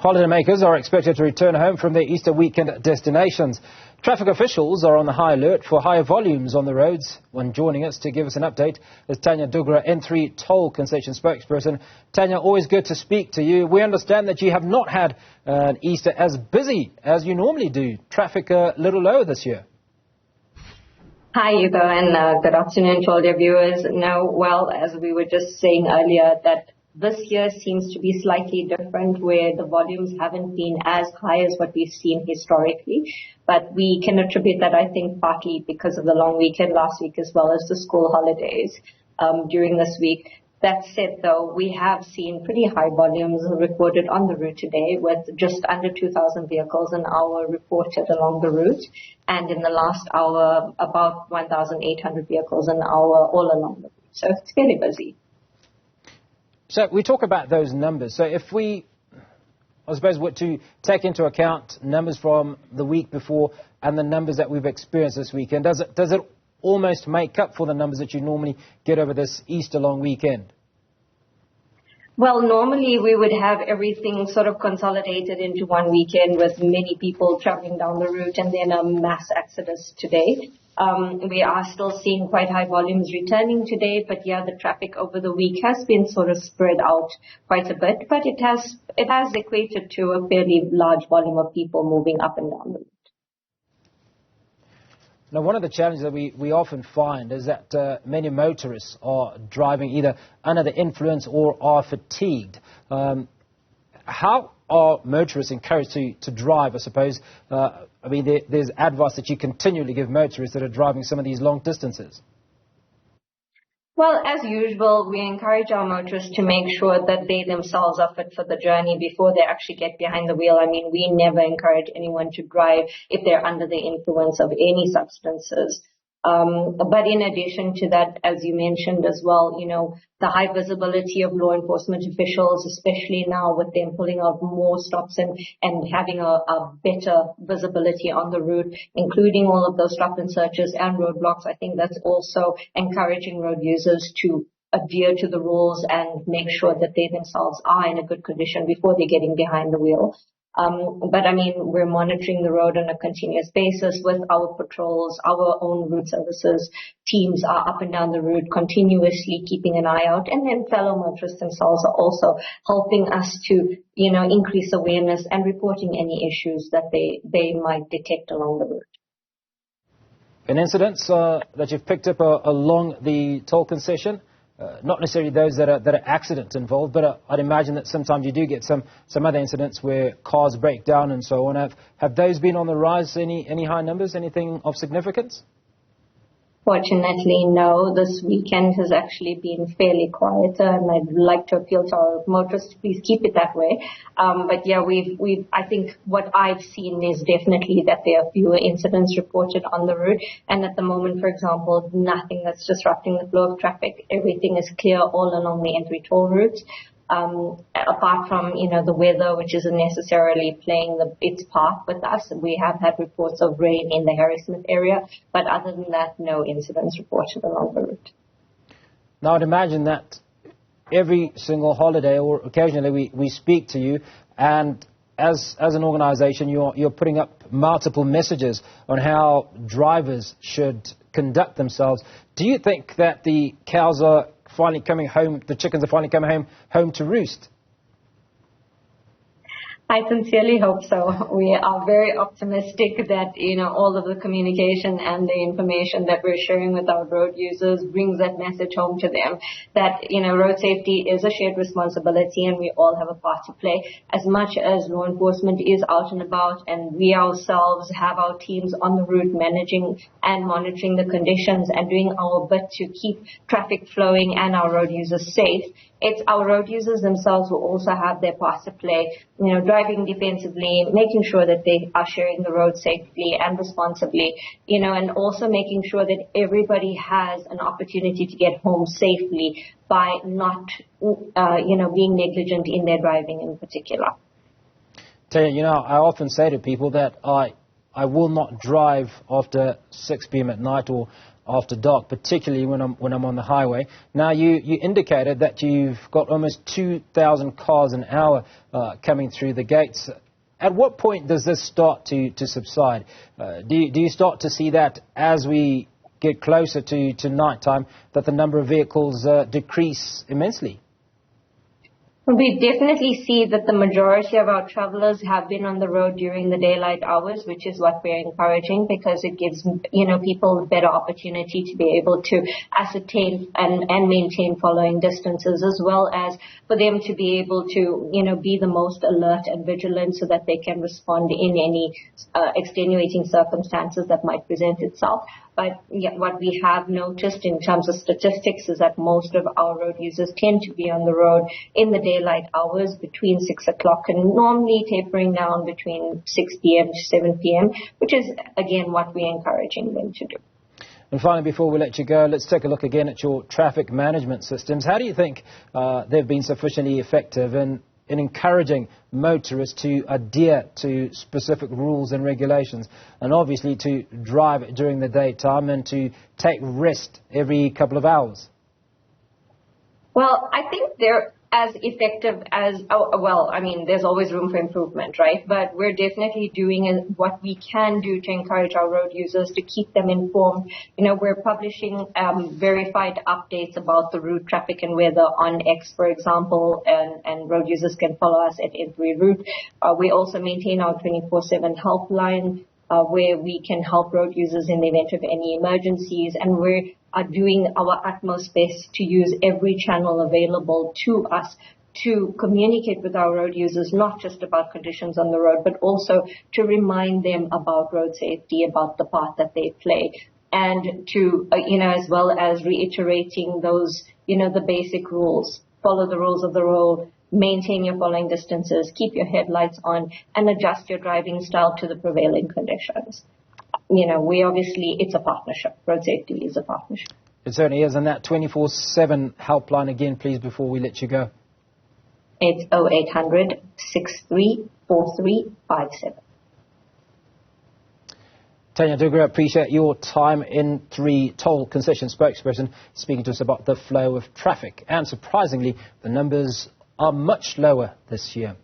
Holidaymakers are expected to return home from their Easter weekend destinations. Traffic officials are on the high alert for higher volumes on the roads. When joining us to give us an update is Thania Dhoogra, N3 Toll Concession spokesperson. Thania, always good to speak to you. We understand that you have not had an Easter as busy as you normally do. Traffic a little lower this year. Hi, Hugo, and good afternoon to all your viewers. Now, well, as we were just saying earlier, that this year seems to be slightly different, where the volumes haven't been as high as what we've seen historically. But we can attribute that, I think, partly because of the long weekend last week, as well as the school holidays during this week. That said, though, we have seen pretty high volumes recorded on the route today, with just under 2,000 vehicles an hour reported along the route. And in the last hour, about 1,800 vehicles an hour all along the route. So it's fairly busy. So we talk about those numbers. So if we, I suppose, were to take into account numbers from the week before and the numbers that we've experienced this weekend, does it almost make up for the numbers that you normally get over this Easter long weekend? Well, normally we would have everything sort of consolidated into one weekend with many people traveling down the route and then a mass exodus today. We are still seeing quite high volumes returning today, but yeah, the traffic over the week has been sort of spread out quite a bit, but it has equated to a fairly large volume of people moving up and down the route. Now, one of the challenges that we often find is that many motorists are driving either under the influence or are fatigued. How are motorists encouraged to drive, I suppose? I mean, there's advice that you continually give motorists that are driving some of these long distances. Well, as usual, we encourage our motorists to make sure that they themselves are fit for the journey before they actually get behind the wheel. I mean, we never encourage anyone to drive if they're under the influence of any substances. But in addition to that, as you mentioned as well, you know, the high visibility of law enforcement officials, especially now with them pulling out more stops and having a better visibility on the route, including all of those stop and searches and roadblocks. I think that's also encouraging road users to adhere to the rules and make sure that they themselves are in a good condition before they're getting behind the wheel. But I mean, we're monitoring the road on a continuous basis with our patrols, our own route services. Teams are up and down the route continuously keeping an eye out. And then fellow motorists themselves are also helping us to, you know, increase awareness and reporting any issues that they might detect along the route. And incidents that you've picked up along the toll concession? Not necessarily those that are accidents involved, but I'd imagine that sometimes you do get some other incidents where cars break down and so on. Have those been on the rise? Any high numbers? Anything of significance? Fortunately, no. This weekend has actually been fairly quieter, and I'd like to appeal to our motorists to please keep it that way. But yeah, I think what I've seen is definitely that there are fewer incidents reported on the route, and at the moment, for example, nothing that's disrupting the flow of traffic. Everything is clear all along the N3 toll routes. Apart from, you know, the weather, which isn't necessarily playing its part with us. We have had reports of rain in the Harrismith area, but other than that, no incidents reported along the route. Now, I'd imagine that every single holiday or occasionally we speak to you, and as an organization, you're putting up multiple messages on how drivers should conduct themselves. Do you think that the cows are finally coming home, the chickens are finally coming home to roost? I sincerely hope so. We are very optimistic that, you know, all of the communication and the information that we're sharing with our road users brings that message home to them that, you know, road safety is a shared responsibility and we all have a part to play. As much as law enforcement is out and about and we ourselves have our teams on the route managing and monitoring the conditions and doing our bit to keep traffic flowing and our road users safe, it's our road users themselves who also have their part to play, you know, driving defensively, making sure that they are sharing the road safely and responsibly, you know, and also making sure that everybody has an opportunity to get home safely by not, you know, being negligent in their driving in particular. Thania, you know, I often say to people that I will not drive after 6 p.m. at night or after dark, particularly when I'm on the highway. Now, you indicated that you've got almost 2,000 cars an hour coming through the gates. At what point does this start to subside? Do you start to see that as we get closer to night time, that the number of vehicles decrease immensely? We definitely see that the majority of our travelers have been on the road during the daylight hours, which is what we're encouraging, because it gives, people a better opportunity to be able to ascertain and maintain following distances, as well as for them to be able to, be the most alert and vigilant so that they can respond in any extenuating circumstances that might present itself. But what we have noticed in terms of statistics is that most of our road users tend to be on the road in the daylight hours between 6 o'clock and normally tapering down between 6 p.m. to 7 p.m., which is, again, what we're encouraging them to do. And finally, before we let you go, let's take a look again at your traffic management systems. How do you think they've been sufficiently effective in encouraging motorists to adhere to specific rules and regulations, and obviously to drive during the daytime and to take rest every couple of hours? Well, I think they're as effective as, there's always room for improvement, right? But we're definitely doing what we can do to encourage our road users, to keep them informed. We're publishing verified updates about the route, traffic and weather on X, for example, and road users can follow us at every route. We also maintain our 24/7 helpline, where we can help road users in the event of any emergencies, and we are doing our utmost best to use every channel available to us to communicate with our road users, not just about conditions on the road, but also to remind them about road safety, about the part that they play, and to, as well as reiterating those, the basic rules. Follow the rules of the road, maintain your following distances, keep your headlights on, and adjust your driving style to the prevailing conditions. It's a partnership. Road safety is a partnership. It certainly is. And that 24/7 helpline again, please, before we let you go. It's 0800 63 4357. Thania Dhoogra, appreciate your time. N3 Toll Concession spokesperson, speaking to us about the flow of traffic. And surprisingly, the numbers are much lower this year.